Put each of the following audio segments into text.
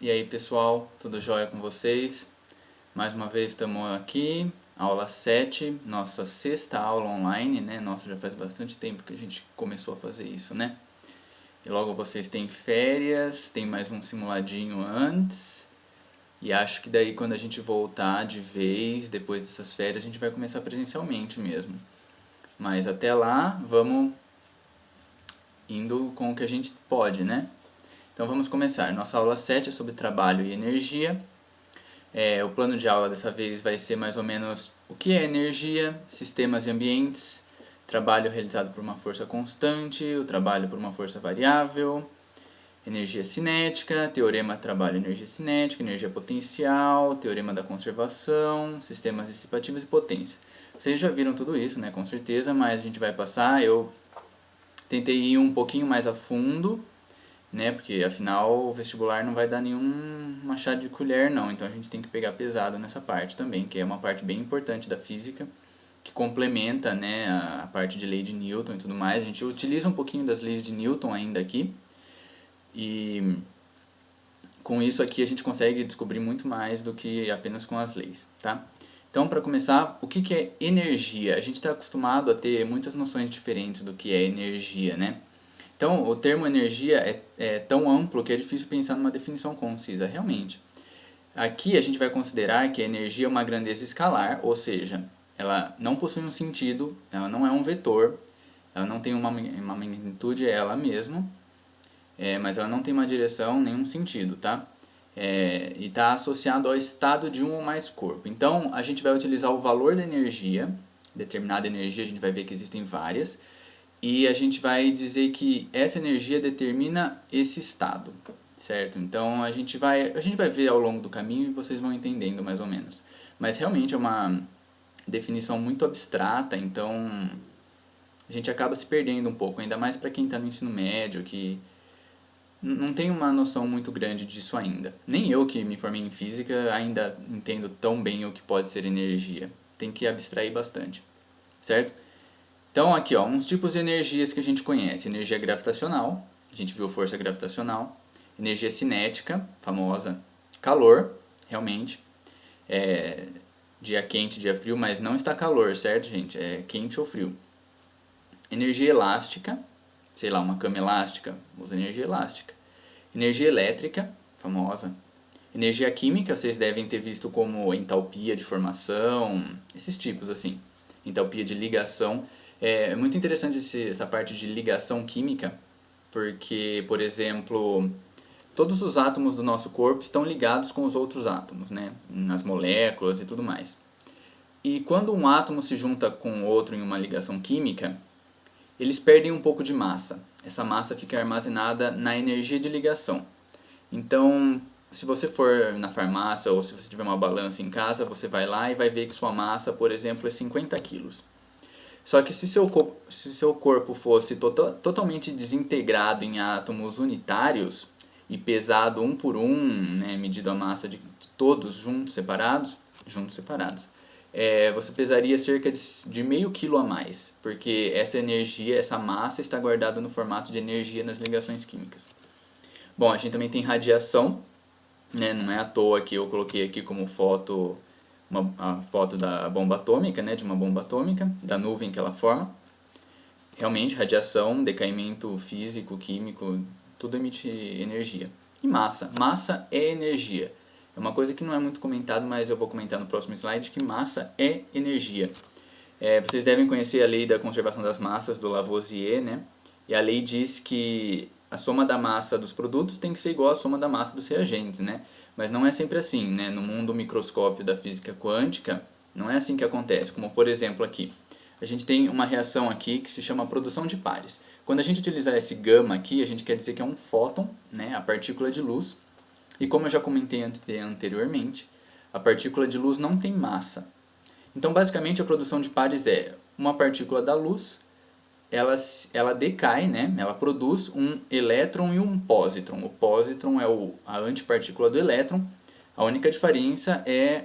E aí pessoal, tudo jóia com vocês? Mais uma vez estamos aqui, aula 7, nossa sexta aula online, né? Nossa, já faz bastante tempo que a gente começou a fazer isso, né? E logo vocês têm férias, tem mais um simuladinho antes. E acho que daí quando a gente voltar de vez, depois dessas férias, a gente vai começar presencialmente mesmo. Mas até lá, vamos indo com o que a gente pode, né? Então vamos começar. Nossa aula 7 é sobre trabalho e energia. O plano de aula dessa vez vai ser mais ou menos o que é energia, sistemas e ambientes, trabalho realizado por uma força constante, o trabalho por uma força variável, energia cinética, teorema trabalho-energia cinética, energia potencial, teorema da conservação, sistemas dissipativos e potência. Vocês já viram tudo isso, né, com certeza, mas a gente vai passar. Eu tentei ir um pouquinho mais a fundo, né? Porque afinal o vestibular não vai dar nenhum machado de colher não, então a gente tem que pegar pesado nessa parte também, que é uma parte bem importante da física, que complementa, né, a parte de lei de Newton e tudo mais. A gente utiliza um pouquinho das leis de Newton ainda aqui, e com isso aqui a gente consegue descobrir muito mais do que apenas com as leis, tá? Então, para começar, o que é energia? A gente está acostumado a ter muitas noções diferentes do que é energia, né? Então, o termo energia é tão amplo que é difícil pensar numa definição concisa, realmente. Aqui a gente vai considerar que a energia é uma grandeza escalar, ou seja, ela não possui um sentido, ela não é um vetor, ela não tem uma magnitude, é ela mesma, mas ela não tem uma direção, nenhum sentido, tá? E está associado ao estado de um ou mais corpo. Então, a gente vai utilizar o valor da energia, determinada energia, a gente vai ver que existem várias, e a gente vai dizer que essa energia determina esse estado, certo? Então a gente vai ver ao longo do caminho e vocês vão entendendo mais ou menos. Mas realmente é uma definição muito abstrata, então a gente acaba se perdendo um pouco, ainda mais para quem está no ensino médio, que não tem uma noção muito grande disso ainda. Nem eu, que me formei em física, ainda entendo tão bem o que pode ser energia. Tem que abstrair bastante, certo? Então aqui, ó, uns tipos de energias que a gente conhece. Energia gravitacional, a gente viu força gravitacional. Energia cinética, famosa. Calor, realmente. Dia quente, dia frio, mas não está calor, certo, gente? É quente ou frio. Energia elástica, sei lá, uma cama elástica, usa energia elástica. Energia elétrica, famosa. Energia química, vocês devem ter visto como entalpia de formação, esses tipos assim. Entalpia de ligação. É muito interessante essa parte de ligação química, porque, por exemplo, todos os átomos do nosso corpo estão ligados com os outros átomos, né? Nas moléculas e tudo mais. E quando um átomo se junta com outro em uma ligação química, eles perdem um pouco de massa. Essa massa fica armazenada na energia de ligação. Então, se você for na farmácia ou se você tiver uma balança em casa, você vai lá e vai ver que sua massa, por exemplo, é 50 quilos. Só que se seu corpo fosse totalmente desintegrado em átomos unitários e pesado um por um, né, medido a massa de todos separados, você pesaria cerca de meio quilo a mais, porque essa energia, essa massa está guardada no formato de energia nas ligações químicas. Bom, a gente também tem radiação, né? Não é à toa que eu coloquei aqui como foto a foto da bomba atômica, né? De uma bomba atômica, da nuvem que ela forma. Realmente, radiação, decaimento físico, químico, tudo emite energia. E massa. Massa é energia. É uma coisa que não é muito comentado, mas eu vou comentar no próximo slide, que massa é energia. Vocês devem conhecer a lei da conservação das massas do Lavoisier, né? E a lei diz que a soma da massa dos produtos tem que ser igual à soma da massa dos reagentes, né? Mas não é sempre assim, né? No mundo microscópio da física quântica, não é assim que acontece. Como por exemplo aqui, a gente tem uma reação aqui que se chama produção de pares. Quando a gente utilizar esse gama aqui, a gente quer dizer que é um fóton, né? A partícula de luz. E como eu já comentei anteriormente, a partícula de luz não tem massa. Então, basicamente, a produção de pares é uma partícula da luz, ela decai, né? Ela produz um elétron e um pósitron. O pósitron é a antipartícula do elétron. A única diferença é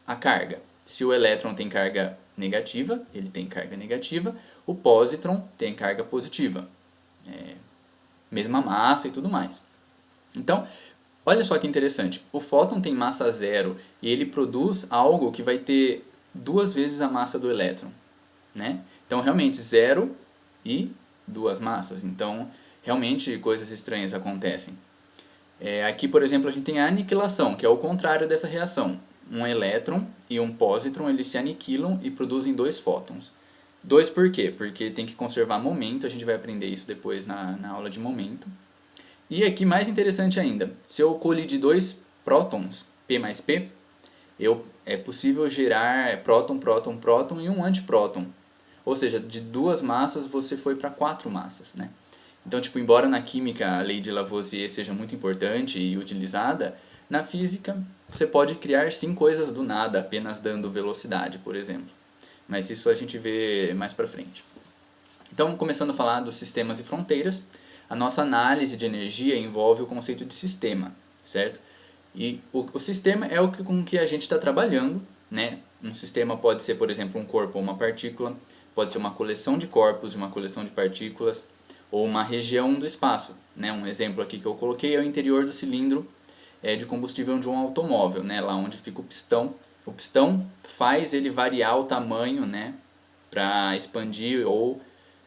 a carga. Se o elétron tem carga negativa, ele tem carga negativa, o pósitron tem carga positiva. Mesma massa e tudo mais. Então, Olha só que interessante, o fóton tem massa zero e ele produz algo que vai ter 2 vezes a massa do elétron, né? Então realmente zero e 2 massas, então realmente coisas estranhas acontecem. Aqui, por exemplo, a gente tem a aniquilação, que é o contrário dessa reação. Um elétron e um pósitron eles se aniquilam e produzem 2 fótons. 2 por quê? Porque tem que conservar momento, a gente vai aprender isso depois na aula de momento. E aqui, mais interessante ainda, se eu colidir 2 prótons, P mais P, é possível gerar próton, próton, próton e um antipróton. Ou seja, de 2 massas você foi para 4 massas, né? Então, tipo, embora na química a lei de Lavoisier seja muito importante e utilizada, na física você pode criar sim coisas do nada, apenas dando velocidade, por exemplo. Mas isso a gente vê mais pra frente. Então, começando a falar dos sistemas e fronteiras, a nossa análise de energia envolve o conceito de sistema, certo? E o sistema é o com que a gente está trabalhando, né? Um sistema pode ser, por exemplo, um corpo ou uma partícula, pode ser uma coleção de corpos e uma coleção de partículas, ou uma região do espaço, né? Um exemplo aqui que eu coloquei é o interior do cilindro de combustível de um automóvel, né? Lá onde fica o pistão. O pistão faz ele variar o tamanho, né? Para expandir ou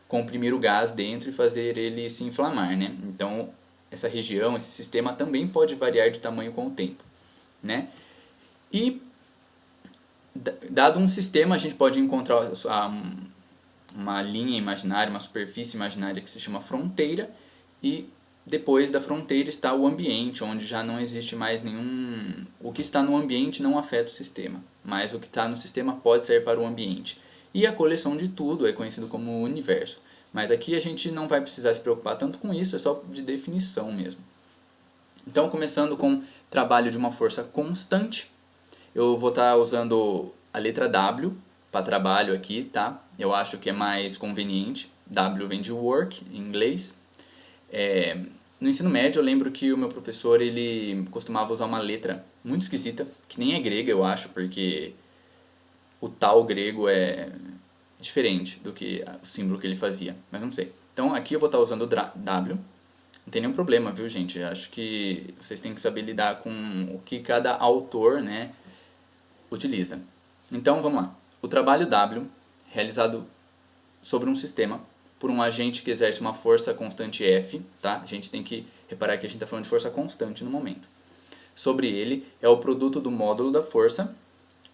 comprimir o gás dentro e fazer ele se inflamar, né? Então, essa região, esse sistema também pode variar de tamanho com o tempo, né? E, dado um sistema, a gente pode encontrar uma linha imaginária, uma superfície imaginária que se chama fronteira, e depois da fronteira está o ambiente, onde já não existe mais nenhum... O que está no ambiente não afeta o sistema, mas o que está no sistema pode ser para o ambiente. E a coleção de tudo é conhecido como universo. Mas aqui a gente não vai precisar se preocupar tanto com isso, é só de definição mesmo. Então, começando com trabalho de uma força constante, eu vou estar usando a letra W para trabalho aqui, tá? Eu acho que é mais conveniente. W vem de work, em inglês. No ensino médio eu lembro que o meu professor ele costumava usar uma letra muito esquisita, que nem é grega eu acho, porque o tal grego é diferente do que o símbolo que ele fazia, mas não sei. Então aqui eu vou estar usando o W, não tem nenhum problema, viu gente? Eu acho que vocês têm que saber lidar com o que cada autor, né, utiliza. Então vamos lá. O trabalho W, realizado sobre um sistema por um agente que exerce uma força constante F, tá? A gente tem que reparar que a gente está falando de força constante no momento. Sobre ele é o produto do módulo da força,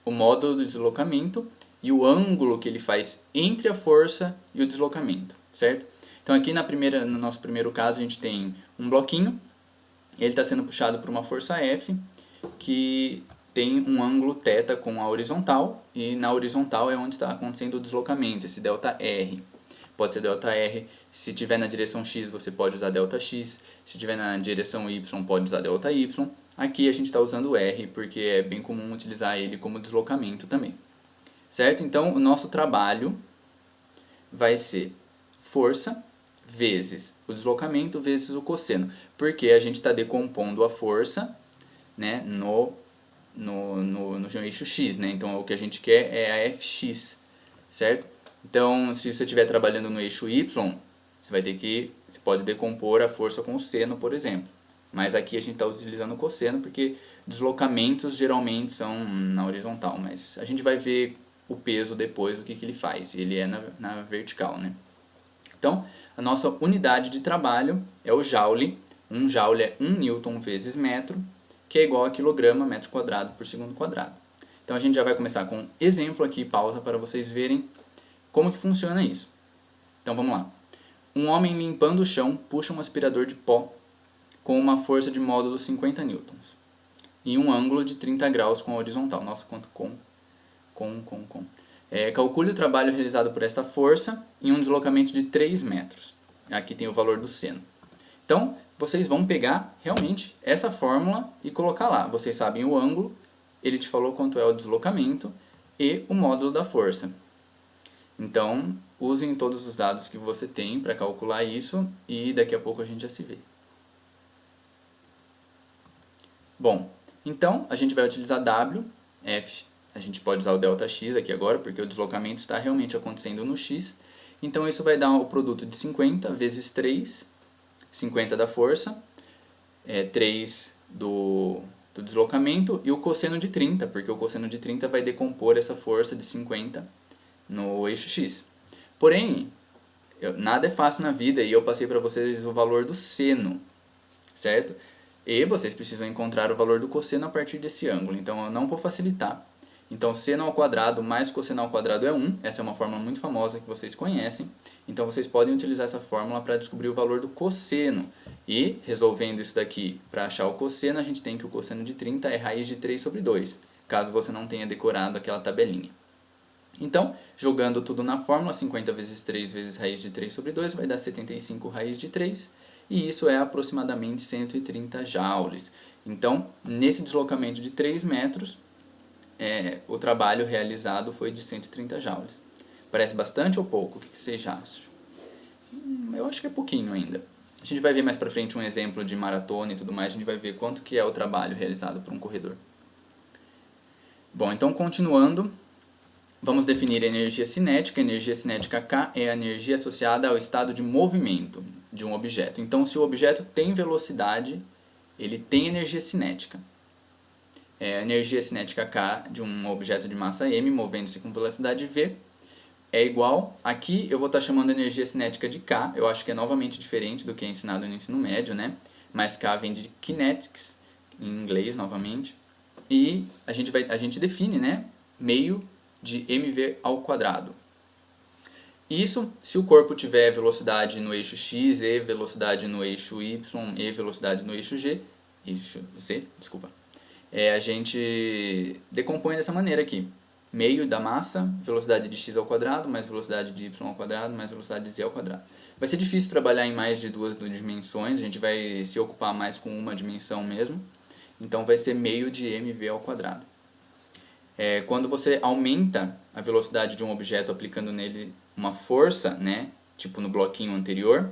o módulo do deslocamento e o ângulo que ele faz entre a força e o deslocamento, certo? Então aqui no nosso primeiro caso a gente tem um bloquinho, ele está sendo puxado por uma força F que tem um ângulo θ com a horizontal, e na horizontal é onde está acontecendo o deslocamento, esse ΔR. Pode ser ΔR, se tiver na direção X você pode usar ΔX, se tiver na direção Y pode usar ΔY. Aqui a gente está usando o R porque é bem comum utilizar ele como deslocamento também. Certo? Então o nosso trabalho vai ser força vezes o deslocamento vezes o cosseno, porque a gente está decompondo a força, né, no eixo X, né? Então o que a gente quer é a Fx, certo? Então se você estiver trabalhando no eixo Y, você pode decompor a força com o seno, por exemplo. Mas aqui a gente está utilizando o cosseno porque deslocamentos geralmente são na horizontal, mas a gente vai ver o peso depois, o que ele faz, ele é na vertical, né? Então, a nossa unidade de trabalho é o joule. Um joule é 1 newton vezes metro, que é igual a quilograma metro quadrado por segundo quadrado. Então a gente já vai começar com um exemplo aqui, pausa, para vocês verem como que funciona isso. Então vamos lá. Um homem limpando o chão puxa um aspirador de pó com uma força de módulo 50 newtons e um ângulo de 30 graus com a horizontal. Nossa, quanto calcule o trabalho realizado por esta força em um deslocamento de 3 metros. Aqui tem o valor do seno. Então, vocês vão pegar realmente essa fórmula e colocar lá. Vocês sabem o ângulo, ele te falou quanto é o deslocamento e o módulo da força. Então, usem todos os dados que você tem para calcular isso e daqui a pouco a gente já se vê. Bom, então a gente vai utilizar W, F, a gente pode usar o ΔX aqui agora, porque o deslocamento está realmente acontecendo no X. Então isso vai dar o produto de 50 vezes 3, 50 da força, 3 do deslocamento e o cosseno de 30, porque o cosseno de 30 vai decompor essa força de 50 no eixo X. Porém, nada é fácil na vida e eu passei para vocês o valor do seno, certo? E vocês precisam encontrar o valor do cosseno a partir desse ângulo, então eu não vou facilitar. Então, seno ao quadrado mais cosseno ao quadrado é 1, essa é uma fórmula muito famosa que vocês conhecem. Então, vocês podem utilizar essa fórmula para descobrir o valor do cosseno. E, resolvendo isso daqui para achar o cosseno, a gente tem que o cosseno de 30 é raiz de 3 sobre 2, caso você não tenha decorado aquela tabelinha. Então, jogando tudo na fórmula, 50 vezes 3 vezes raiz de 3 sobre 2 vai dar 75 raiz de 3, e isso é aproximadamente 130 joules. Então, nesse deslocamento de 3 metros, o trabalho realizado foi de 130 joules. Parece bastante ou pouco? O que vocês acham? Eu acho que é pouquinho ainda. A gente vai ver mais pra frente um exemplo de maratona e tudo mais, a gente vai ver quanto que é o trabalho realizado por um corredor. Bom, então continuando, vamos definir a energia cinética. A energia cinética K é a energia associada ao estado de movimento de um objeto. Então, se o objeto tem velocidade, ele tem energia cinética. A energia cinética K de um objeto de massa m movendo-se com velocidade v é igual, aqui eu vou estar chamando a energia cinética de K, eu acho que é novamente diferente do que é ensinado no ensino médio, né? Mas K vem de kinetics, em inglês novamente, e a gente define, né, meio de mv ao quadrado. Isso se o corpo tiver velocidade no eixo x e velocidade no eixo y e velocidade no eixo z, a gente decompõe dessa maneira aqui. Meio da massa, velocidade de x ao quadrado, mais velocidade de y ao quadrado, mais velocidade de z ao quadrado. Vai ser difícil trabalhar em mais de duas dimensões, a gente vai se ocupar mais com uma dimensão mesmo. Então vai ser meio de mv ao quadrado. Quando você aumenta a velocidade de um objeto aplicando nele uma força, né, tipo no bloquinho anterior,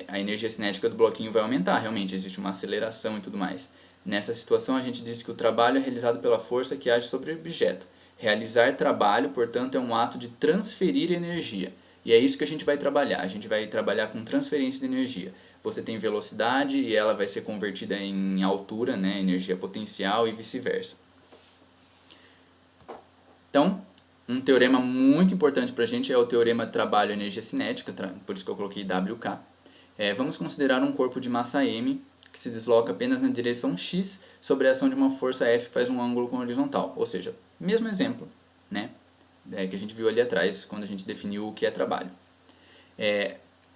a energia cinética do bloquinho vai aumentar, realmente existe uma aceleração e tudo mais. Nessa situação a gente diz que o trabalho é realizado pela força que age sobre o objeto. Realizar trabalho, portanto, é um ato de transferir energia. E é isso que a gente vai trabalhar. A gente vai trabalhar com transferência de energia. Você tem velocidade e ela vai ser convertida em altura, né, energia potencial e vice-versa. Então, um teorema muito importante para a gente é o teorema trabalho-energia cinética, por isso que eu coloquei WK. Vamos considerar um corpo de massa m que se desloca apenas na direção x sobre a ação de uma força F que faz um ângulo com horizontal. Ou seja, mesmo exemplo, né, que a gente viu ali atrás quando a gente definiu o que é trabalho.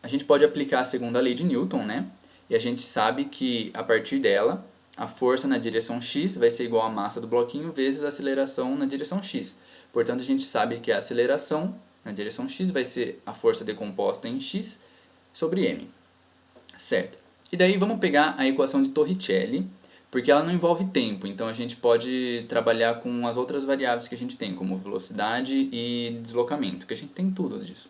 A gente pode aplicar a segunda lei de Newton, né, e a gente sabe que a partir dela a força na direção x vai ser igual à massa do bloquinho vezes a aceleração na direção x. Portanto, a gente sabe que a aceleração na direção x vai ser a força decomposta em x sobre m. Certo? E daí vamos pegar a equação de Torricelli, porque ela não envolve tempo, então a gente pode trabalhar com as outras variáveis que a gente tem, como velocidade e deslocamento, que a gente tem tudo disso.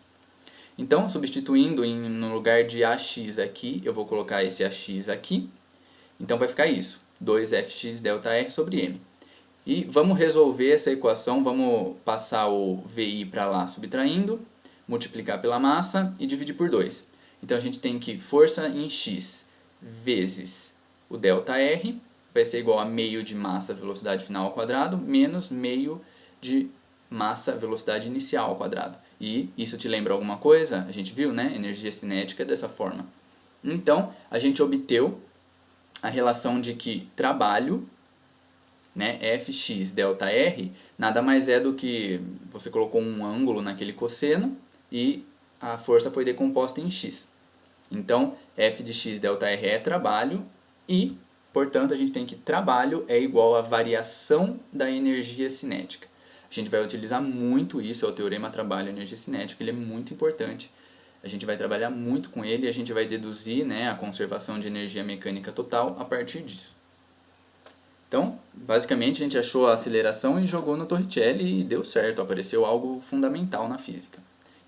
Então, substituindo no lugar de AX aqui, eu vou colocar esse AX aqui, então vai ficar isso, 2fx ΔR sobre m. E vamos resolver essa equação, vamos passar o VI para lá subtraindo, multiplicar pela massa e dividir por 2. Então a gente tem que força em x vezes o ΔR vai ser igual a meio de massa velocidade final ao quadrado menos meio de massa velocidade inicial ao quadrado. E isso te lembra alguma coisa? A gente viu, né? Energia cinética dessa forma. Então a gente obteve a relação de que trabalho, né, Fx ΔR, nada mais é do que você colocou um ângulo naquele cosseno e a força foi decomposta em x. Então, F de x ΔR é trabalho e, portanto, a gente tem que trabalho é igual à variação da energia cinética. A gente vai utilizar muito isso, é o teorema trabalho-energia cinética, ele é muito importante. A gente vai trabalhar muito com ele e a gente vai deduzir, né, a conservação de energia mecânica total a partir disso. Então, basicamente, a gente achou a aceleração e jogou no Torricelli e deu certo, apareceu algo fundamental na física.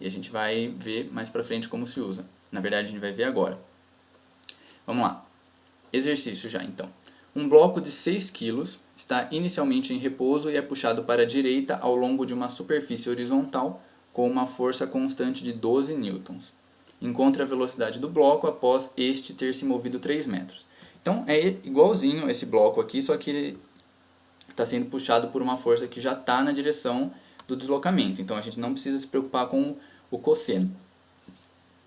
E a gente vai ver mais pra frente como se usa. Na verdade, a gente vai ver agora. Vamos lá. Exercício já, então. Um bloco de 6 kg está inicialmente em repouso e é puxado para a direita ao longo de uma superfície horizontal com uma força constante de 12 newtons. Encontre a velocidade do bloco após este ter se movido 3 metros. Então é igualzinho esse bloco aqui, só que ele está sendo puxado por uma força que já está na direção do deslocamento. Então a gente não precisa se preocupar com o cosseno.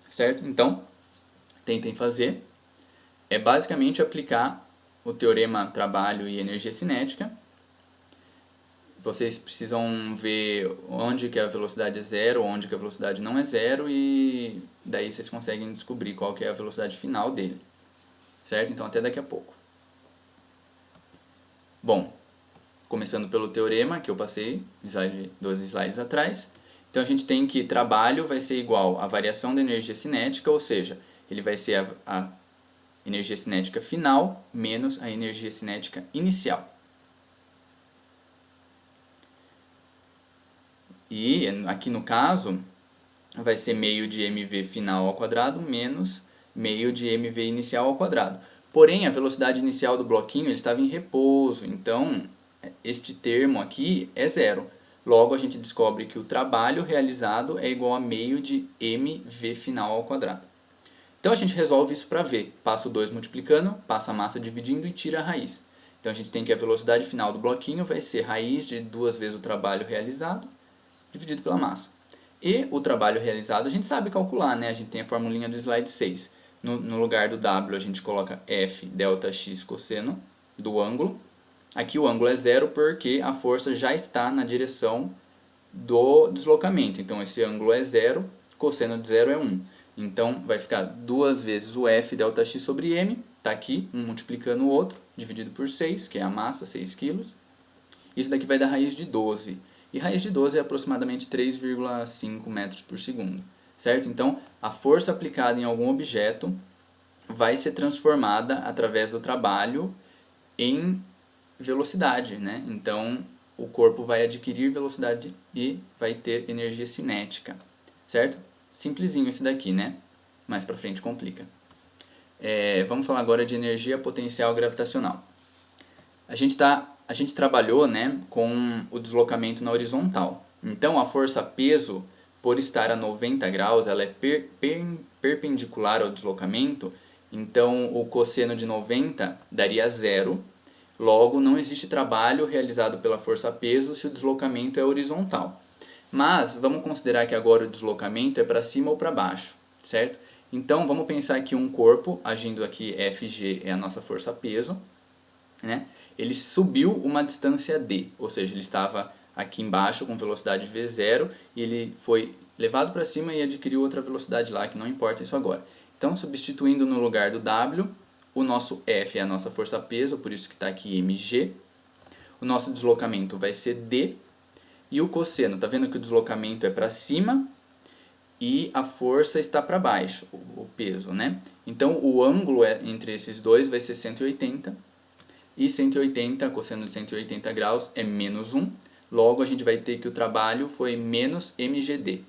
Certo? Então, tentem fazer. É basicamente aplicar o teorema trabalho e energia cinética. Vocês precisam ver onde que a velocidade é zero, onde que a velocidade não é zero, e daí vocês conseguem descobrir qual que é a velocidade final dele. Certo? Então até daqui a pouco. Bom, começando pelo teorema que eu passei, 2 slides atrás. Então a gente tem que trabalho vai ser igual à variação da energia cinética, ou seja, ele vai ser a energia cinética final menos a energia cinética inicial. E aqui no caso, vai ser meio de mv final ao quadrado menos meio de mv inicial ao quadrado. Porém, a velocidade inicial do bloquinho ele estava em repouso, então este termo aqui é zero. Logo, a gente descobre que o trabalho realizado é igual a meio de mv final ao quadrado. Então a gente resolve isso para V. Passa o 2 multiplicando, passa a massa dividindo e tira a raiz. Então a gente tem que a velocidade final do bloquinho vai ser raiz de 2 vezes o trabalho realizado dividido pela massa. E o trabalho realizado a gente sabe calcular, né? A gente tem a formulinha do slide 6. No lugar do W a gente coloca F delta x cosseno do ângulo. Aqui o ângulo é zero porque a força já está na direção do deslocamento. Então esse ângulo é zero, cosseno de zero é 1. Então vai ficar 2 vezes o F delta x sobre m, está aqui, um multiplicando o outro, dividido por 6, que é a massa, 6 kg. Isso daqui vai dar raiz de 12. E raiz de 12 é aproximadamente 3,5 metros por segundo. Certo? Então, a força aplicada em algum objeto vai ser transformada através do trabalho em velocidade, né? Então, o corpo vai adquirir velocidade e vai ter energia cinética. Certo? Simplesinho esse daqui, né? Mais pra frente complica. Vamos falar agora de energia potencial gravitacional. A gente trabalhou, né, com o deslocamento na horizontal. Então a força peso, por estar a 90 graus, ela é perpendicular ao deslocamento. Então o cosseno de 90 daria zero. Logo, não existe trabalho realizado pela força peso se o deslocamento é horizontal. Mas vamos considerar que agora o deslocamento é para cima ou para baixo, certo? Então vamos pensar que um corpo, agindo aqui Fg é a nossa força peso, né? Ele subiu uma distância d, ou seja, ele estava aqui embaixo com velocidade v0 e ele foi levado para cima e adquiriu outra velocidade lá, que não importa isso agora. Então, substituindo no lugar do w, o nosso F é a nossa força peso, por isso que está aqui mg. O nosso deslocamento vai ser d. E o cosseno, está vendo que o deslocamento é para cima e a força está para baixo, o peso, né? Então, o ângulo entre esses dois vai ser 180. E 180, cosseno de 180 graus é menos 1. Logo, a gente vai ter que o trabalho foi menos mgd.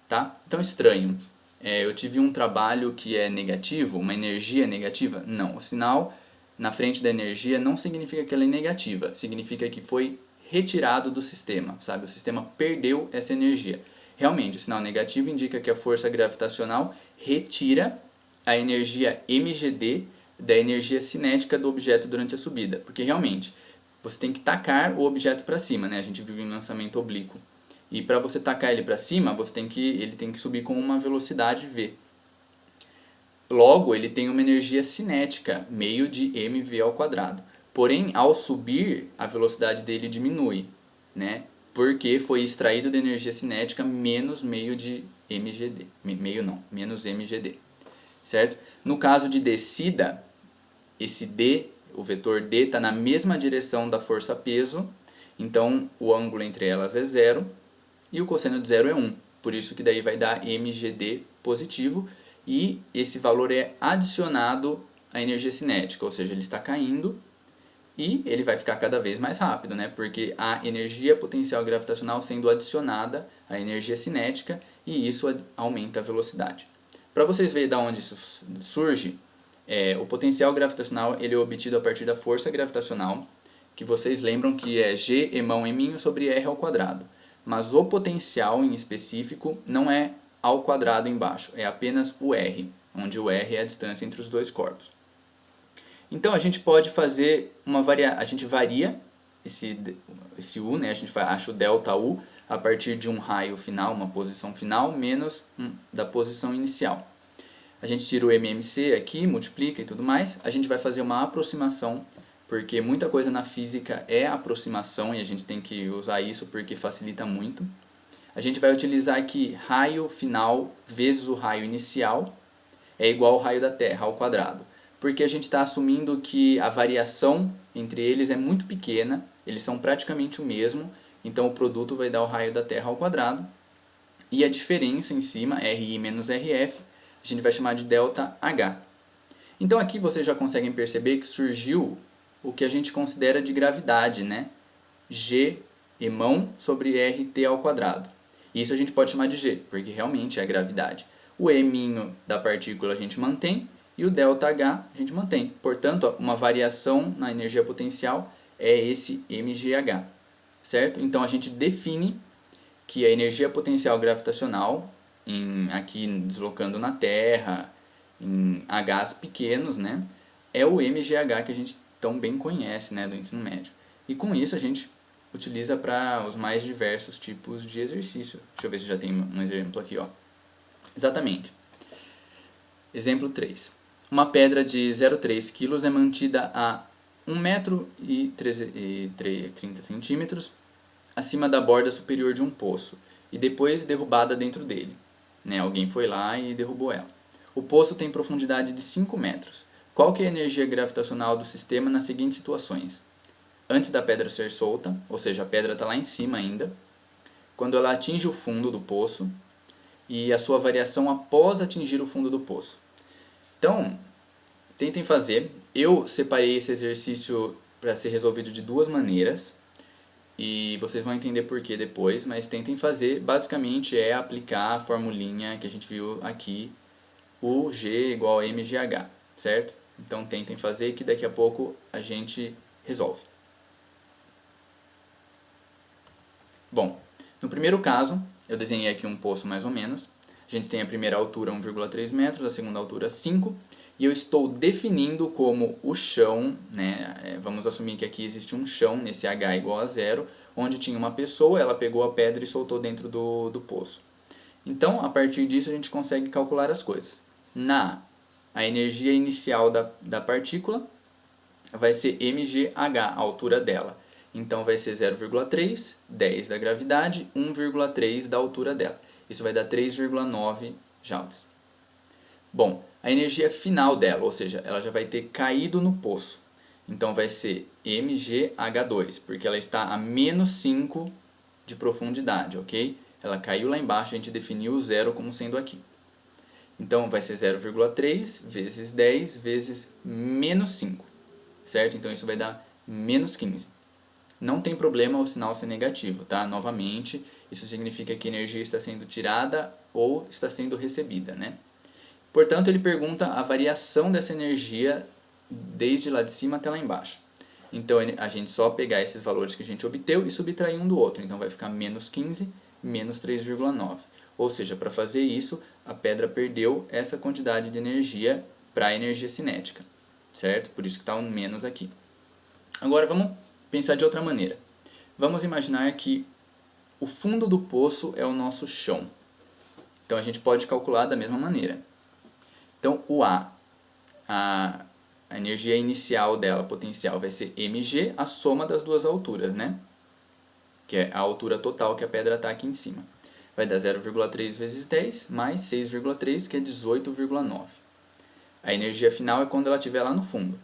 Tá? Então, estranho. Eu tive um trabalho que é negativo, uma energia negativa? Não. O sinal na frente da energia não significa que ela é negativa. Significa que foi retirado do sistema. Sabe? O sistema perdeu essa energia. Realmente, o sinal negativo indica que a força gravitacional retira a energia mgd da energia cinética do objeto durante a subida. Porque realmente, você tem que tacar o objeto para cima, né? A gente vive em lançamento oblíquo. E para você tacar ele para cima, ele tem que subir com uma velocidade v. Logo, ele tem uma energia cinética, meio de mv ao quadrado. Porém, ao subir, a velocidade dele diminui, né? Porque foi extraído da energia cinética menos meio de mgd. Meio não, menos mgd. Certo? No caso de descida, esse d, o vetor d, está na mesma direção da força peso, então o ângulo entre elas é zero e o cosseno de zero é 1. Por isso que daí vai dar mgd positivo e esse valor é adicionado à energia cinética, ou seja, ele está caindo e ele vai ficar cada vez mais rápido, né? Porque a energia potencial gravitacional sendo adicionada à energia cinética e isso aumenta a velocidade. Para vocês verem de onde isso surge, o potencial gravitacional ele é obtido a partir da força gravitacional, que vocês lembram que é G emão eminho sobre R ao quadrado. Mas o potencial em específico não é ao quadrado embaixo, é apenas o R, onde o R é a distância entre os dois corpos. Então a gente pode fazer a gente varia esse U, né? A gente acha o delta U a partir de um raio final, uma posição final, menos da posição inicial. A gente tira o MMC aqui, multiplica e tudo mais. A gente vai fazer uma aproximação, porque muita coisa na física é aproximação e a gente tem que usar isso porque facilita muito. A gente vai utilizar aqui raio final vezes o raio inicial é igual ao raio da Terra ao quadrado. Porque a gente está assumindo que a variação entre eles é muito pequena, eles são praticamente o mesmo, então o produto vai dar o raio da Terra ao quadrado. E a diferença em cima, RI menos RF, a gente vai chamar de ΔH. Então aqui vocês já conseguem perceber que surgiu o que a gente considera de gravidade, né? G emão sobre RT ao quadrado. Isso a gente pode chamar de G, porque realmente é gravidade. O eminho da partícula a gente mantém e o ΔH a gente mantém. Portanto, uma variação na energia potencial é esse mgh, certo? Então a gente define que a energia potencial gravitacional, aqui deslocando na Terra, em Hs pequenos, né, é o mgh que a gente tão bem conhece, né, do ensino médio. E com isso a gente utiliza para os mais diversos tipos de exercício. Deixa eu ver se já tem um exemplo aqui, ó. Exatamente. Exemplo 3. Uma pedra de 0,3 kg é mantida a 1,30 m acima da borda superior de um poço e depois derrubada dentro dele. Né? Alguém foi lá e derrubou ela. O poço tem profundidade de 5 metros. Qual que é a energia gravitacional do sistema nas seguintes situações? Antes da pedra ser solta, ou seja, a pedra está lá em cima ainda, quando ela atinge o fundo do poço e a sua variação após atingir o fundo do poço. Então, tentem fazer. Eu separei esse exercício para ser resolvido de duas maneiras e vocês vão entender por que depois, mas tentem fazer. Basicamente é aplicar a formulinha que a gente viu aqui, o G igual a mgh, certo? Então tentem fazer que daqui a pouco a gente resolve. Bom, no primeiro caso, eu desenhei aqui um poço mais ou menos. A gente tem a primeira altura 1,3 metros, a segunda altura 5. E eu estou definindo como o chão, né, vamos assumir que aqui existe um chão nesse H igual a 0, onde tinha uma pessoa, ela pegou a pedra e soltou dentro do poço. Então, a partir disso, a gente consegue calcular as coisas. A energia inicial da partícula vai ser mgh, a altura dela. Então vai ser 0,3, 10 da gravidade, 1,3 da altura dela. Isso vai dar 3,9 joules. Bom, a energia final dela, ou seja, ela já vai ter caído no poço. Então vai ser mgh2, porque ela está a menos 5 de profundidade, ok? Ela caiu lá embaixo, a gente definiu o zero como sendo aqui. Então vai ser 0,3 vezes 10 vezes menos 5, certo? Então isso vai dar menos 15. Não tem problema o sinal ser negativo, tá? Novamente, isso significa que a energia está sendo tirada ou está sendo recebida, né? Portanto, ele pergunta a variação dessa energia desde lá de cima até lá embaixo. Então, a gente só pegar esses valores que a gente obteve e subtrair um do outro. Então, vai ficar menos 15, menos 3,9. Ou seja, para fazer isso, a pedra perdeu essa quantidade de energia para a energia cinética, certo? Por isso que está um menos aqui. Agora, vamos pensar de outra maneira. Vamos imaginar que o fundo do poço é o nosso chão. Então, a gente pode calcular da mesma maneira. Então, o A, a energia inicial dela, potencial, vai ser mg, a soma das duas alturas, né? Que é a altura total que a pedra está aqui em cima. Vai dar 0,3 vezes 10 mais 6,3, que é 18,9. A energia final é quando ela estiver lá no fundo.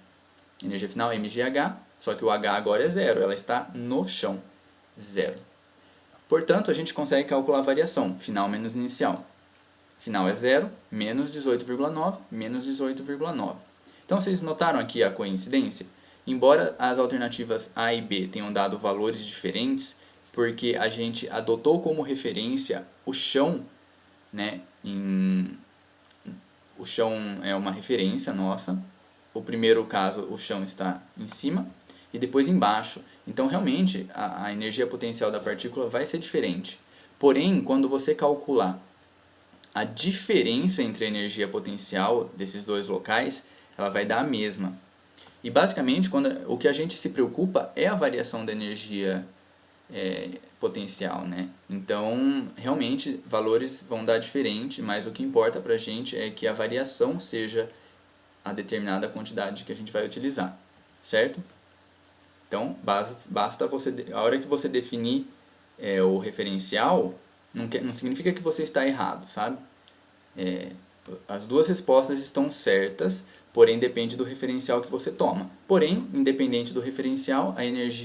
A energia final é mgh, só que o H agora é zero, ela está no chão, zero. Portanto, a gente consegue calcular a variação, final menos inicial. Final é zero, menos 18,9, menos 18,9. Então, vocês notaram aqui a coincidência? Embora as alternativas A e B tenham dado valores diferentes, porque a gente adotou como referência o chão, né? O chão é uma referência nossa. O primeiro caso, o chão está em cima e depois embaixo. Então, realmente, a energia potencial da partícula vai ser diferente. Porém, quando você calcular a diferença entre a energia potencial desses dois locais, ela vai dar a mesma. E basicamente, o que a gente se preocupa é a variação da energia potencial, né? Então, realmente, valores vão dar diferente, mas o que importa pra gente é que a variação seja a determinada quantidade que a gente vai utilizar, certo? Então, basta você, a hora que você definir o referencial, não significa que você está errado, sabe? As duas respostas estão certas, porém depende do referencial que você toma. Porém, independente do referencial,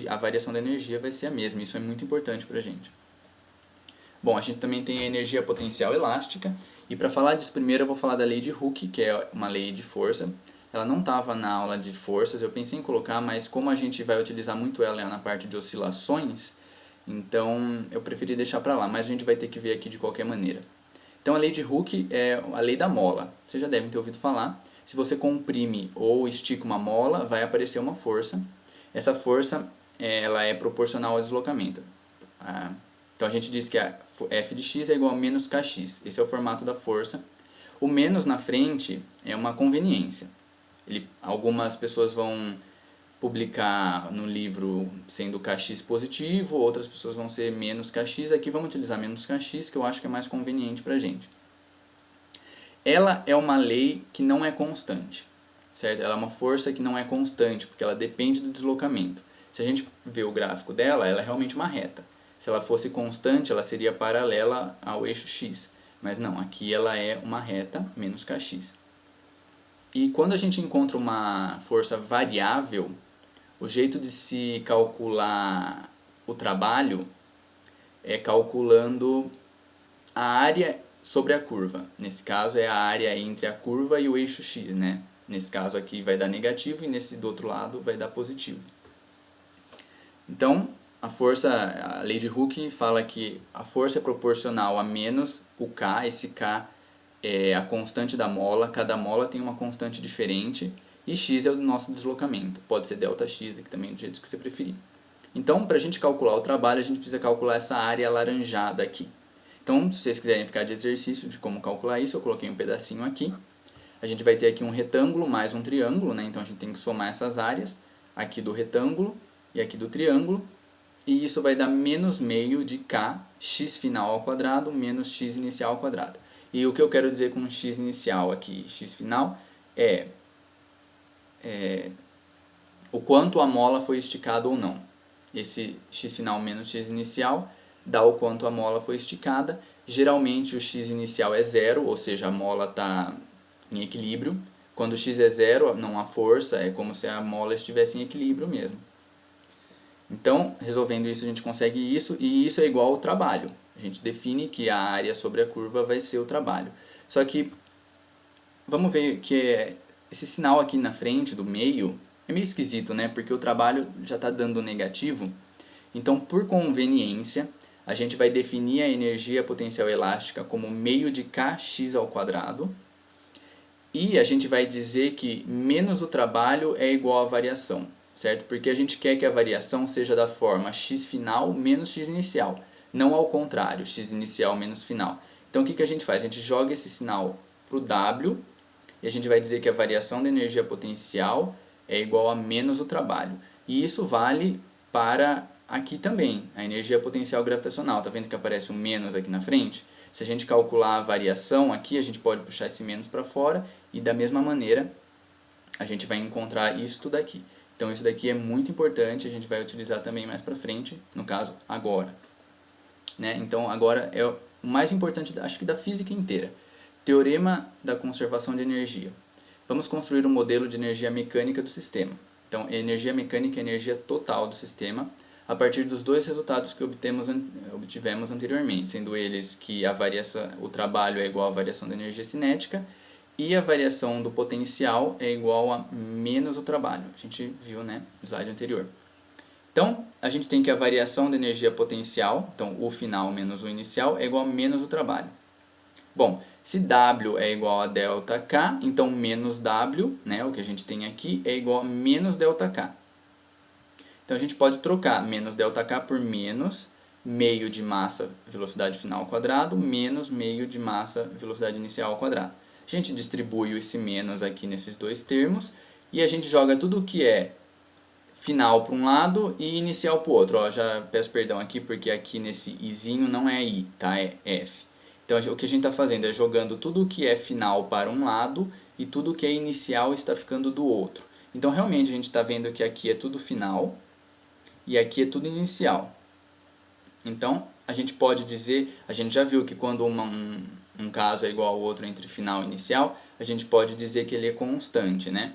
a variação da energia vai ser a mesma. Isso é muito importante para a gente. Bom, a gente também tem a energia potencial elástica. E para falar disso primeiro eu vou falar da lei de Hooke, que é uma lei de força. Ela não estava na aula de forças, eu pensei em colocar, mas como a gente vai utilizar muito ela na parte de oscilações, então eu preferi deixar para lá, mas a gente vai ter que ver aqui de qualquer maneira. Então a lei de Hooke é a lei da mola. Vocês já devem ter ouvido falar. Se você comprime ou estica uma mola, vai aparecer uma força. Essa força ela é proporcional ao deslocamento. Então a gente diz que a F de x é igual a menos kx. Esse é o formato da força. O menos na frente é uma conveniência. Algumas pessoas vão publicar no livro sendo kx positivo, outras pessoas vão ser menos kx. Aqui vamos utilizar menos kx, que eu acho que é mais conveniente para a gente. Ela é uma lei que não é constante, certo? Ela é uma força que não é constante, porque ela depende do deslocamento. Se a gente vê o gráfico dela, ela é realmente uma reta. Se ela fosse constante, ela seria paralela ao eixo x. Mas não, aqui ela é uma reta menos kx. E quando a gente encontra uma força variável, o jeito de se calcular o trabalho é calculando a área sobre a curva. Nesse caso é a área entre a curva e o eixo x, né? Nesse caso aqui vai dar negativo e nesse do outro lado vai dar positivo. Então, a lei de Hooke fala que a força é proporcional a menos o K, esse K é a constante da mola, cada mola tem uma constante diferente, e x é o nosso deslocamento, pode ser ΔX aqui também, do jeito que você preferir. Então, para a gente calcular o trabalho, a gente precisa calcular essa área alaranjada aqui. Então, se vocês quiserem ficar de exercício de como calcular isso, eu coloquei um pedacinho aqui. A gente vai ter aqui um retângulo mais um triângulo, né? Então a gente tem que somar essas áreas, aqui do retângulo e aqui do triângulo, e isso vai dar menos meio de k, x final ao quadrado, menos x inicial ao quadrado. E o que eu quero dizer com x inicial aqui, x final, é o quanto a mola foi esticada ou não. Esse x final menos x inicial dá o quanto a mola foi esticada. Geralmente o x inicial é zero, ou seja, a mola está em equilíbrio. Quando o x é zero, não há força, é como se a mola estivesse em equilíbrio mesmo. Então, resolvendo isso, a gente consegue isso, e isso é igual ao trabalho. A gente define que a área sobre a curva vai ser o trabalho. Só que, vamos ver que esse sinal aqui na frente, do meio, é meio esquisito, né? Porque o trabalho já está dando negativo. Então, por conveniência, a gente vai definir a energia potencial elástica como meio de kx ao quadrado. E a gente vai dizer que menos o trabalho é igual à variação, certo? Porque a gente quer que a variação seja da forma x final menos x inicial, não ao contrário, x inicial menos final. Então o que a gente faz? A gente joga esse sinal para o W e a gente vai dizer que a variação da energia potencial é igual a menos o trabalho. E isso vale para aqui também, a energia potencial gravitacional. Tá vendo que aparece um menos aqui na frente? Se a gente calcular a variação aqui, a gente pode puxar esse menos para fora e da mesma maneira a gente vai encontrar isso daqui. Então isso daqui é muito importante, a gente vai utilizar também mais para frente, no caso agora. Né? Então agora é o mais importante, acho que da física inteira. Teorema da conservação de energia. Vamos construir um modelo de energia mecânica do sistema. Então, energia mecânica é a energia total do sistema, a partir dos dois resultados que obtivemos anteriormente, sendo eles que o trabalho é igual à variação da energia cinética e a variação do potencial é igual a menos o trabalho. A gente viu, né, no slide anterior. Então, a gente tem que a variação da energia potencial, então o final menos o inicial, é igual a menos o trabalho. Bom, se W é igual a ΔK, então menos W, né, o que a gente tem aqui, é igual a menos ΔK. Então a gente pode trocar menos ΔK por menos meio de massa velocidade final ao quadrado menos meio de massa velocidade inicial ao quadrado. A gente distribui esse menos aqui nesses dois termos e a gente joga tudo que é final para um lado e inicial para o outro. Ó, já peço perdão aqui porque aqui nesse izinho não é I, tá? É F. Então o que a gente está fazendo é jogando tudo que é final para um lado e tudo que é inicial está ficando do outro. Então realmente a gente está vendo que aqui é tudo final e aqui é tudo inicial. Então a gente pode dizer, a gente já viu que quando um caso é igual ao outro entre final e inicial, a gente pode dizer que ele é constante, né?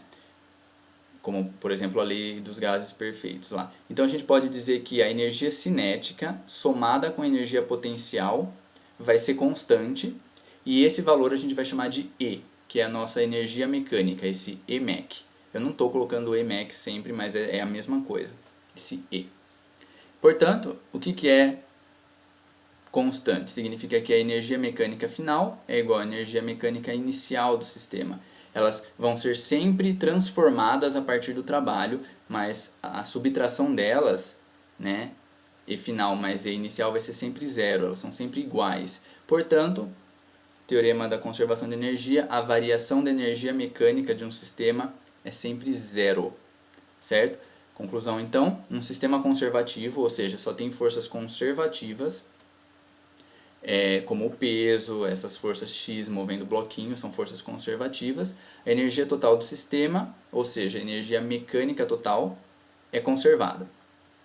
Como, por exemplo, a lei dos gases perfeitos lá. Então a gente pode dizer que a energia cinética somada com a energia potencial vai ser constante, e esse valor a gente vai chamar de E, que é a nossa energia mecânica, esse EMEC. Eu não estou colocando o EMEC sempre, mas é a mesma coisa, esse E. Portanto, o que é constante? Significa que a energia mecânica final é igual à energia mecânica inicial do sistema. Elas vão ser sempre transformadas a partir do trabalho, mas a subtração delas, né, E final mais E inicial vai ser sempre zero, elas são sempre iguais. Portanto, teorema da conservação de energia, a variação da energia mecânica de um sistema é sempre zero, certo? Conclusão então, um sistema conservativo, ou seja, só tem forças conservativas, como o peso, essas forças X movendo o bloquinho, são forças conservativas. A energia total do sistema, ou seja, a energia mecânica total, é conservada.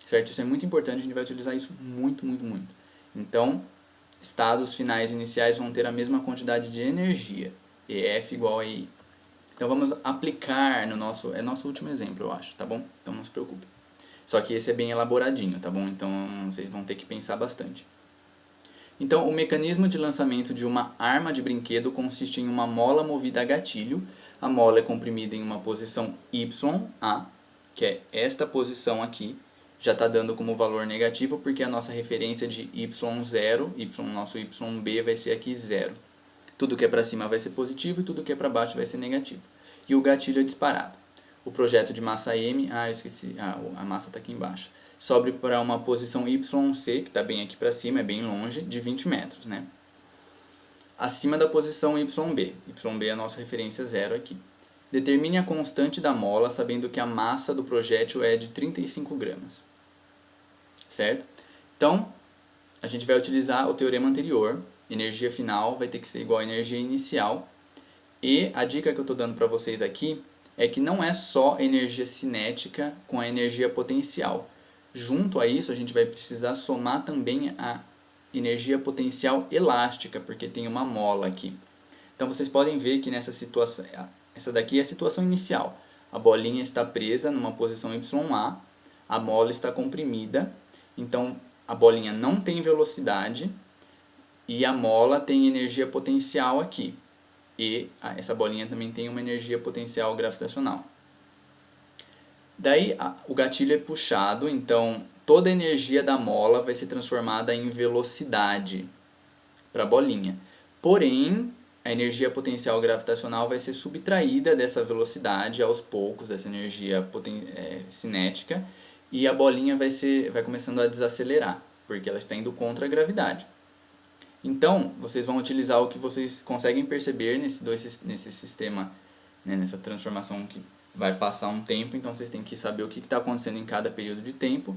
Certo? Isso é muito importante, a gente vai utilizar isso muito, muito, muito. Então, estados finais e iniciais vão ter a mesma quantidade de energia, EF igual a I. Então vamos aplicar no nosso último exemplo, eu acho, tá bom? Então não se preocupe. Só que esse é bem elaboradinho, tá bom? Então vocês vão ter que pensar bastante. Então, o mecanismo de lançamento de uma arma de brinquedo consiste em uma mola movida a gatilho. A mola é comprimida em uma posição YA, que é esta posição aqui. Já está dando como valor negativo porque a nossa referência de Y0, nosso YB vai ser aqui 0. Tudo que é para cima vai ser positivo e tudo que é para baixo vai ser negativo. E o gatilho é disparado. O projeto de massa M, eu esqueci, a massa está aqui embaixo. Sobe para uma posição YC, que está bem aqui para cima, é bem longe, de 20 metros, né? Acima da posição YB. YB é a nossa referência 0 aqui. Determine a constante da mola, sabendo que a massa do projétil é de 35 gramas. Certo? Então, a gente vai utilizar o teorema anterior. Energia final vai ter que ser igual à energia inicial. E a dica que eu estou dando para vocês aqui é que não é só energia cinética com a energia potencial. Junto a isso, a gente vai precisar somar também a energia potencial elástica, porque tem uma mola aqui. Então vocês podem ver que nessa situação, essa daqui é a situação inicial. A bolinha está presa numa posição YA, a mola está comprimida, então a bolinha não tem velocidade e a mola tem energia potencial aqui. E essa bolinha também tem uma energia potencial gravitacional. Daí o gatilho é puxado, então toda a energia da mola vai ser transformada em velocidade para a bolinha. Porém, a energia potencial gravitacional vai ser subtraída dessa velocidade aos poucos, dessa energia cinética, e a bolinha vai começando a desacelerar, porque ela está indo contra a gravidade. Então, vocês vão utilizar o que vocês conseguem perceber nesse sistema, né, nessa transformação que vai passar um tempo, então vocês têm que saber o que está acontecendo em cada período de tempo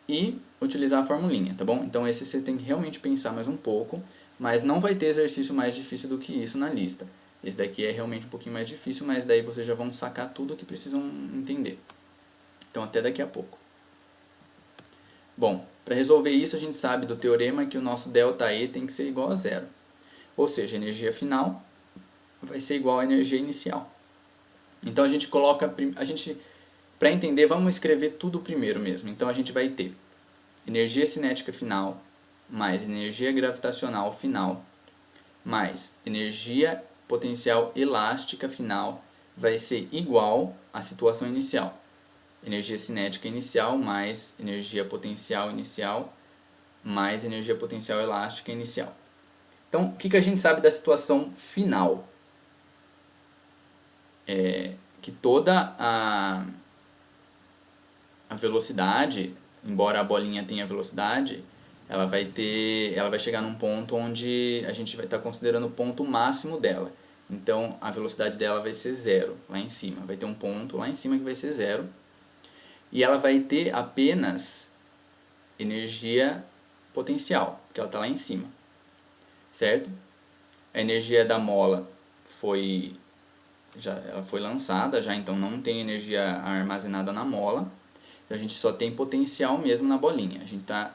e utilizar a formulinha, tá bom? Então esse você tem que realmente pensar mais um pouco, mas não vai ter exercício mais difícil do que isso na lista. Esse daqui é realmente um pouquinho mais difícil, mas daí vocês já vão sacar tudo o que precisam entender. Então até daqui a pouco. Bom, para resolver isso a gente sabe do teorema que o nosso ΔE tem que ser igual a zero. Ou seja, a energia final vai ser igual à energia inicial. Então a gente coloca, para entender, vamos escrever tudo primeiro mesmo. Então a gente vai ter energia cinética final mais energia gravitacional final mais energia potencial elástica final vai ser igual à situação inicial. Energia cinética inicial mais energia potencial inicial mais energia potencial elástica inicial. Então, o que a gente sabe da situação final? Que toda a velocidade, embora a bolinha tenha velocidade, ela vai chegar num ponto onde a gente vai estar considerando o ponto máximo dela. Então a velocidade dela vai ser zero lá em cima. Vai ter um ponto lá em cima que vai ser zero. E ela vai ter apenas energia potencial, porque ela está lá em cima. Certo? A energia da mola ela foi lançada já, então não tem energia armazenada na mola. Então a gente só tem potencial mesmo na bolinha. A gente está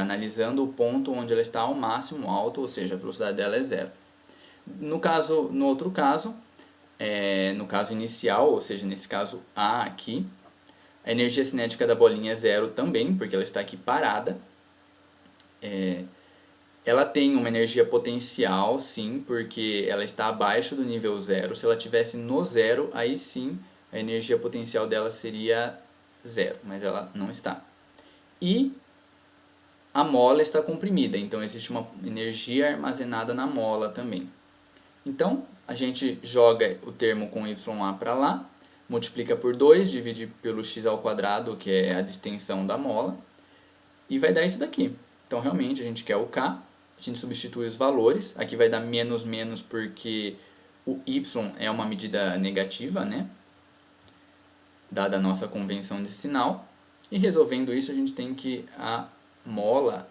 analisando o ponto onde ela está ao máximo alto, ou seja, a velocidade dela é zero. No outro caso, no caso inicial, ou seja, nesse caso A aqui, a energia cinética da bolinha é zero também, porque ela está aqui parada. Ela tem uma energia potencial, sim, porque ela está abaixo do nível zero. Se ela estivesse no zero, aí sim a energia potencial dela seria zero, mas ela não está. E a mola está comprimida, então existe uma energia armazenada na mola também. Então, a gente joga o termo com y lá para lá, multiplica por 2, divide pelo x ao quadrado, que é a distensão da mola, e vai dar isso daqui. Então, realmente, a gente quer o K, a gente substitui os valores, aqui vai dar menos menos porque o y é uma medida negativa, né? Dada a nossa convenção de sinal. E resolvendo isso, a gente tem que a mola,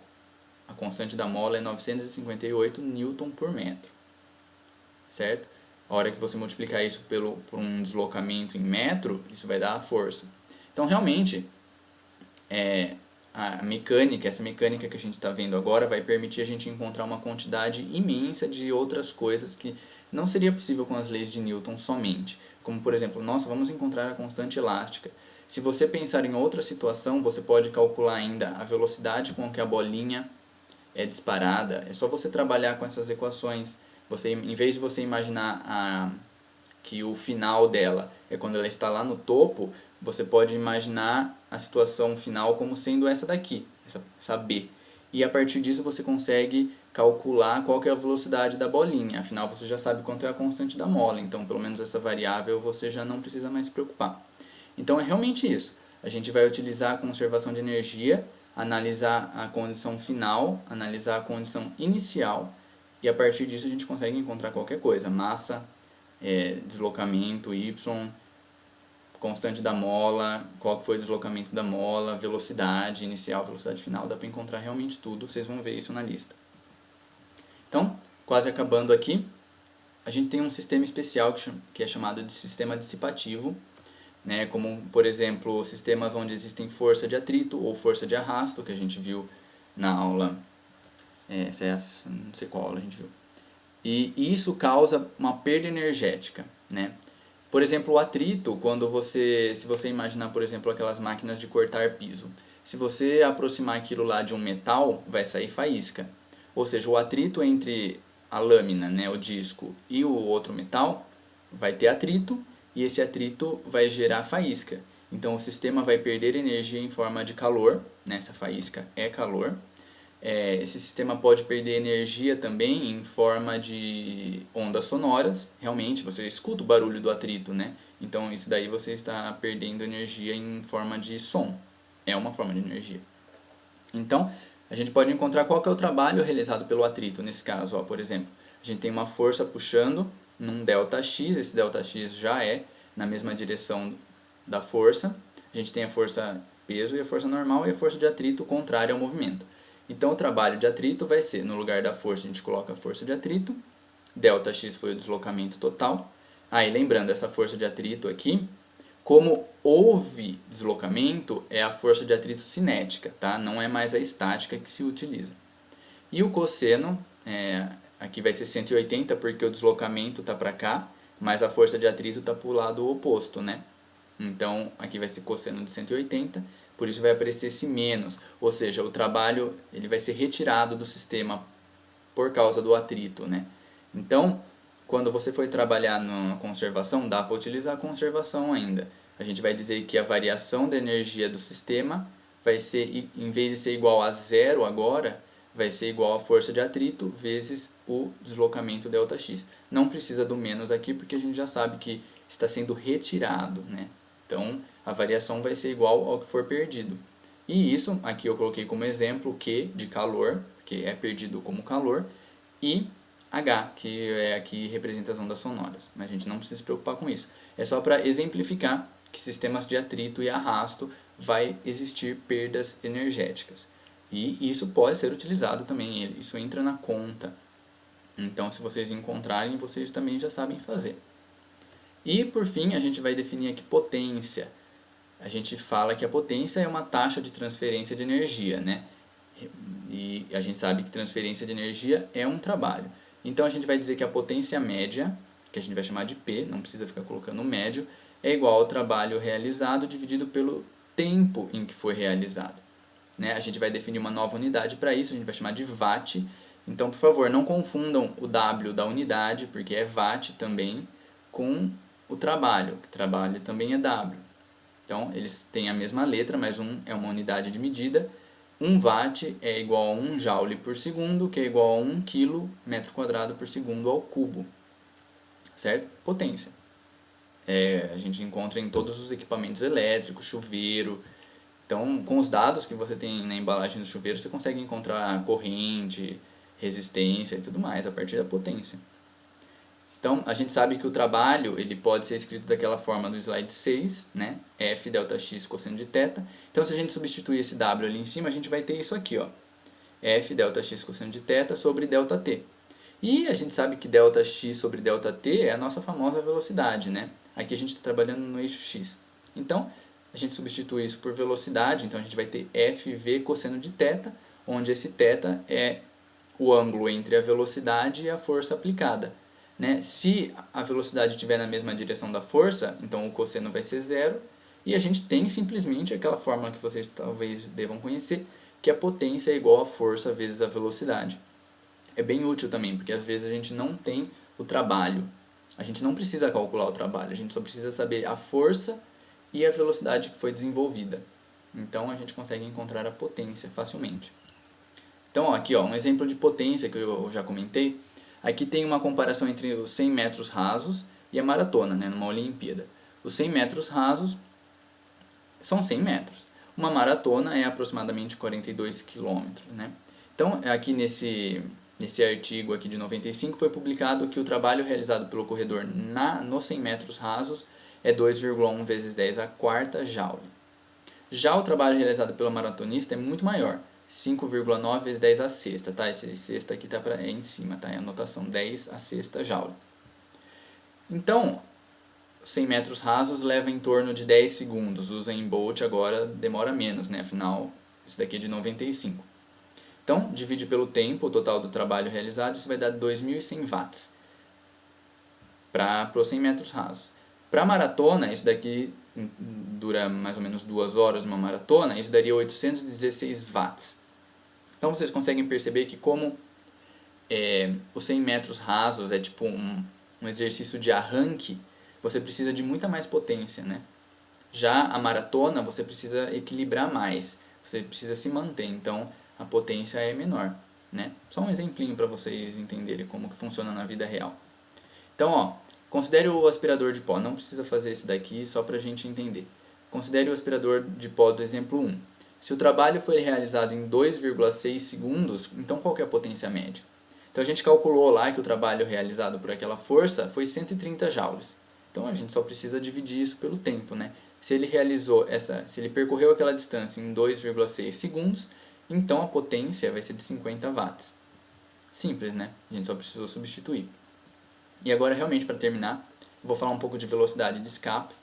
a constante da mola é 958 newton por metro. Certo? A hora que você multiplicar isso por um deslocamento em metro, isso vai dar a força. Então, realmente, essa mecânica que a gente está vendo agora vai permitir a gente encontrar uma quantidade imensa de outras coisas que não seria possível com as leis de Newton somente. Como, por exemplo, vamos encontrar a constante elástica. Se você pensar em outra situação, você pode calcular ainda a velocidade com que a bolinha é disparada. É só você trabalhar com essas equações. Em vez de você imaginar que o final dela é quando ela está lá no topo, você pode imaginar a situação final como sendo essa daqui, essa B. E a partir disso você consegue calcular qual que é a velocidade da bolinha. Afinal, você já sabe quanto é a constante da mola, então pelo menos essa variável você já não precisa mais se preocupar. Então é realmente isso. A gente vai utilizar a conservação de energia, analisar a condição final, analisar a condição inicial, e a partir disso a gente consegue encontrar qualquer coisa. Massa, deslocamento, y, constante da mola, qual foi o deslocamento da mola, velocidade inicial, velocidade final, dá para encontrar realmente tudo, vocês vão ver isso na lista. Então, quase acabando aqui, a gente tem um sistema especial que é chamado de sistema dissipativo, né, como, por exemplo, sistemas onde existem força de atrito ou força de arrasto, que a gente viu na aula, não sei qual aula a gente viu. E isso causa uma perda energética, né? Por exemplo, o atrito, se você imaginar, por exemplo, aquelas máquinas de cortar piso, se você aproximar aquilo lá de um metal, vai sair faísca. Ou seja, o atrito entre a lâmina, né, o disco, e o outro metal, vai ter atrito, e esse atrito vai gerar faísca. Então o sistema vai perder energia em forma de calor, né, essa faísca é calor. Esse sistema pode perder energia também em forma de ondas sonoras. Realmente, você escuta o barulho do atrito, né? Então, isso daí você está perdendo energia em forma de som. É uma forma de energia. Então, a gente pode encontrar qual que é o trabalho realizado pelo atrito. Nesse caso, ó, por exemplo, a gente tem uma força puxando num ΔX. Esse ΔX já é na mesma direção da força. A gente tem a força peso e a força normal e a força de atrito contrária ao movimento. Então o trabalho de atrito vai ser, no lugar da força a gente coloca a força de atrito, ΔX foi o deslocamento total. Aí lembrando, essa força de atrito aqui, como houve deslocamento, é a força de atrito cinética, tá? Não é mais a estática que se utiliza. E o cosseno, aqui vai ser 180 porque o deslocamento está para cá, mas a força de atrito está para o lado oposto, né? Então aqui vai ser cosseno de 180, por isso vai aparecer esse menos, ou seja, o trabalho ele vai ser retirado do sistema por causa do atrito, né? Então, quando você for trabalhar na conservação, dá para utilizar a conservação ainda. A gente vai dizer que a variação da energia do sistema vai ser, em vez de ser igual a zero agora, vai ser igual a força de atrito vezes o deslocamento ΔX. Não precisa do menos aqui porque a gente já sabe que está sendo retirado, né? Então, a variação vai ser igual ao que for perdido. E isso, aqui eu coloquei como exemplo o Q de calor, que é perdido como calor, e H, que é aqui representa as ondas sonoras. Mas a gente não precisa se preocupar com isso. É só para exemplificar que sistemas de atrito e arrasto vai existir perdas energéticas. E isso pode ser utilizado também, isso entra na conta. Então, se vocês encontrarem, vocês também já sabem fazer. E, por fim, a gente vai definir aqui potência. A gente fala que a potência é uma taxa de transferência de energia, né? E a gente sabe que transferência de energia é um trabalho. Então, a gente vai dizer que a potência média, que a gente vai chamar de P, não precisa ficar colocando médio, é igual ao trabalho realizado dividido pelo tempo em que foi realizado. Né? A gente vai definir uma nova unidade para isso, a gente vai chamar de watt. Então, por favor, não confundam o W da unidade, porque é watt também, com o trabalho, que trabalho também é W. Então, eles têm a mesma letra, mas um é uma unidade de medida. 1 watt é igual a 1 joule por segundo, que é igual a 1 kg metro quadrado por segundo ao cubo. Certo? Potência. A gente encontra em todos os equipamentos elétricos, chuveiro. Então, com os dados que você tem na embalagem do chuveiro, você consegue encontrar corrente, resistência e tudo mais, a partir da potência. Então, a gente sabe que o trabalho ele pode ser escrito daquela forma do slide 6, né? F delta x cosseno de θ. Então, se a gente substituir esse W ali em cima, a gente vai ter isso aqui, ó. F delta x cosseno de θ sobre delta t. E a gente sabe que delta x sobre delta t é a nossa famosa velocidade, né? Aqui a gente está trabalhando no eixo x. Então, a gente substitui isso por velocidade, então a gente vai ter Fv cosseno de θ, onde esse θ é o ângulo entre a velocidade e a força aplicada. Né? Se a velocidade estiver na mesma direção da força, então o cosseno vai ser zero. E a gente tem simplesmente aquela fórmula que vocês talvez devam conhecer, que a potência é igual a força vezes a velocidade. É bem útil também, porque às vezes a gente não tem o trabalho. A gente não precisa calcular o trabalho, a gente só precisa saber a força e a velocidade que foi desenvolvida. Então a gente consegue encontrar a potência facilmente. Então aqui ó, um exemplo de potência que eu já comentei. Aqui tem uma comparação entre os 100 metros rasos e a maratona, né, numa Olimpíada. Os 100 metros rasos são 100 metros. Uma maratona é aproximadamente 42 quilômetros. Né? Então, aqui nesse artigo aqui de 95 foi publicado que o trabalho realizado pelo corredor nos 100 metros rasos é 2,1 vezes 10 a quarta joule. Já o trabalho realizado pelo maratonista é muito maior, 5,9 vezes 10 a sexta, tá? Esse sexta aqui é em cima, tá? É a anotação 10 a sexta joule. Então, 100 metros rasos leva em torno de 10 segundos. O Usain Bolt agora demora menos, né? Afinal, isso daqui é de 95. Então, divide pelo tempo, o total do trabalho realizado, isso vai dar 2.100 watts para os 100 metros rasos. Para a maratona, isso daqui dura mais ou menos 2 horas uma maratona, isso daria 816 watts. Então vocês conseguem perceber que como os 100 metros rasos é tipo um exercício de arranque, você precisa de muita mais potência, né? Já a maratona você precisa equilibrar mais, você precisa se manter, então a potência é menor, né? Só um exemplinho para vocês entenderem como que funciona na vida real. Então, ó, considere o aspirador de pó. Não precisa fazer esse daqui, só para a gente entender. Considere o aspirador de pó do exemplo 1. Se o trabalho foi realizado em 2,6 segundos, então qual que é a potência média? Então a gente calculou lá que o trabalho realizado por aquela força foi 130 joules. Então a gente só precisa dividir isso pelo tempo, né? Se ele percorreu aquela distância em 2,6 segundos, então a potência vai ser de 50 watts. Simples, né? A gente só precisou substituir. E agora, realmente, para terminar, vou falar um pouco de velocidade de escape.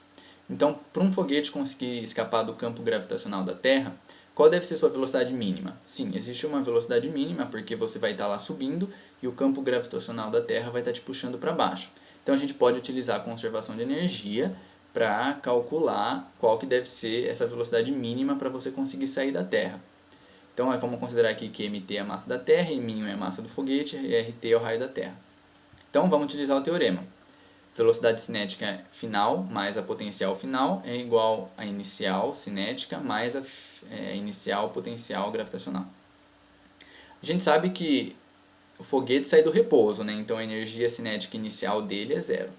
Então, para um foguete conseguir escapar do campo gravitacional da Terra, qual deve ser sua velocidade mínima? Sim, existe uma velocidade mínima, porque você vai estar lá subindo e o campo gravitacional da Terra vai estar te puxando para baixo. Então, a gente pode utilizar a conservação de energia para calcular qual que deve ser essa velocidade mínima para você conseguir sair da Terra. Então, vamos considerar aqui que mt é a massa da Terra, μ é a massa do foguete e rt é o raio da Terra. Então, vamos utilizar o teorema. Velocidade cinética final mais a potencial final é igual a inicial cinética mais a inicial potencial gravitacional. A gente sabe que o foguete sai do repouso, né? Então a energia cinética inicial dele é zero.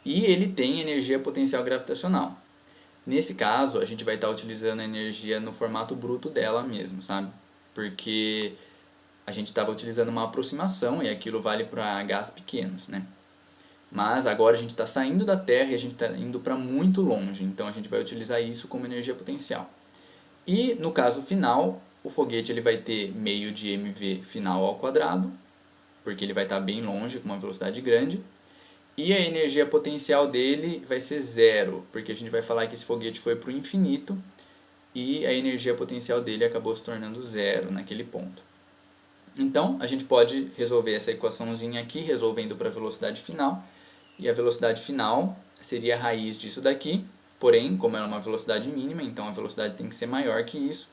E ele tem energia potencial gravitacional. Nesse caso, a gente vai estar utilizando a energia no formato bruto dela mesmo, sabe? Porque a gente estava utilizando uma aproximação e aquilo vale para Hs pequenos, né? Mas agora a gente está saindo da Terra e a gente está indo para muito longe, então a gente vai utilizar isso como energia potencial. E no caso final, o foguete ele vai ter meio de mv final ao quadrado, porque ele vai estar bem longe, com uma velocidade grande. E a energia potencial dele vai ser zero, porque a gente vai falar que esse foguete foi para o infinito e a energia potencial dele acabou se tornando zero naquele ponto. Então, a gente pode resolver essa equaçãozinha aqui, resolvendo para a velocidade final. E a velocidade final seria a raiz disso daqui, porém, como ela é uma velocidade mínima, então a velocidade tem que ser maior que isso.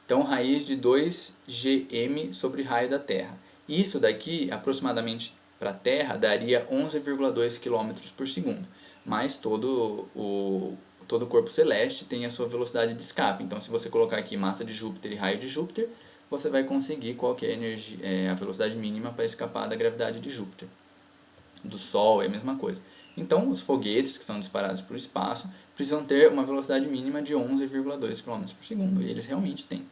Então, raiz de 2gm sobre raio da Terra. Isso daqui, aproximadamente para a Terra, daria 11,2 km por segundo. Mas todo o corpo celeste tem a sua velocidade de escape. Então, se você colocar aqui massa de Júpiter e raio de Júpiter, você vai conseguir qual que é a velocidade mínima para escapar da gravidade de Júpiter. Do Sol é a mesma coisa. Então, os foguetes que são disparados para o espaço precisam ter uma velocidade mínima de 11,2 km por segundo, e eles realmente têm.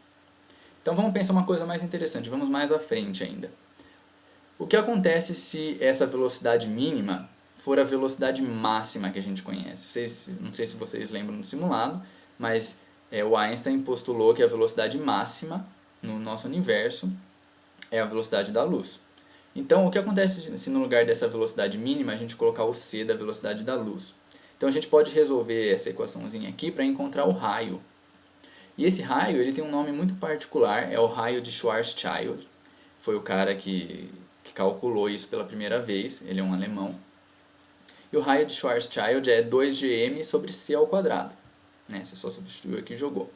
Então, vamos pensar uma coisa mais interessante, vamos mais à frente ainda. O que acontece se essa velocidade mínima for a velocidade máxima que a gente conhece? Não sei se vocês lembram do simulado, mas o Einstein postulou que a velocidade máxima no nosso universo é a velocidade da luz. Então, o que acontece se no lugar dessa velocidade mínima a gente colocar o c da velocidade da luz? Então, a gente pode resolver essa equaçãozinha aqui para encontrar o raio. E esse raio ele tem um nome muito particular, é o raio de Schwarzschild. Foi o cara que calculou isso pela primeira vez, ele é um alemão. E o raio de Schwarzschild é 2gm sobre c ao quadrado. Né? Você só substituiu aqui e jogou.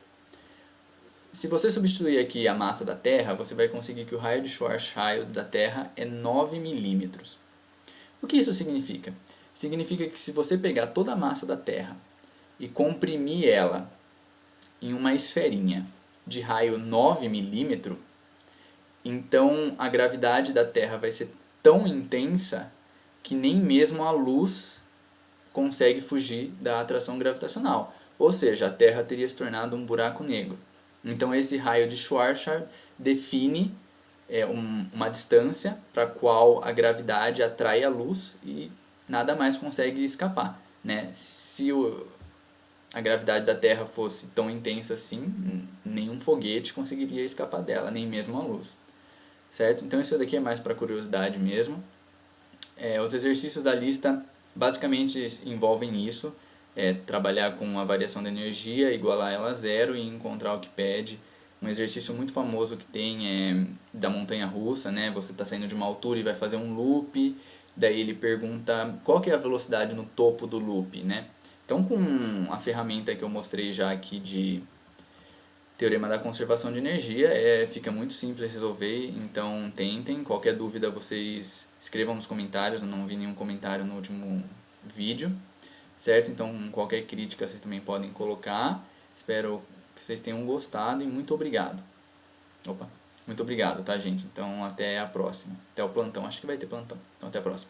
Se você substituir aqui a massa da Terra, você vai conseguir que o raio de Schwarzschild da Terra é 9 milímetros. O que isso significa? Significa que se você pegar toda a massa da Terra e comprimir ela em uma esferinha de raio 9 milímetros, então a gravidade da Terra vai ser tão intensa que nem mesmo a luz consegue fugir da atração gravitacional. Ou seja, a Terra teria se tornado um buraco negro. Então esse raio de Schwarzschild define uma distância para a qual a gravidade atrai a luz e nada mais consegue escapar. Né? Se a gravidade da Terra fosse tão intensa assim, nenhum foguete conseguiria escapar dela, nem mesmo a luz. Certo? Então isso daqui é mais para curiosidade mesmo. Os exercícios da lista basicamente envolvem isso. Trabalhar com a variação da energia, igualar ela a zero e encontrar o que pede. Um exercício muito famoso que tem é da montanha russa, né? Você está saindo de uma altura e vai fazer um loop, daí ele pergunta qual que é a velocidade no topo do loop, né? Então com a ferramenta que eu mostrei já aqui de Teorema da Conservação de Energia, fica muito simples resolver, então tentem. Qualquer dúvida vocês escrevam nos comentários, eu não vi nenhum comentário no último vídeo. Certo? Então qualquer crítica vocês também podem colocar. Espero que vocês tenham gostado e muito obrigado. Muito obrigado, tá, gente? Então até a próxima. Até o plantão, acho que vai ter plantão. Então até a próxima.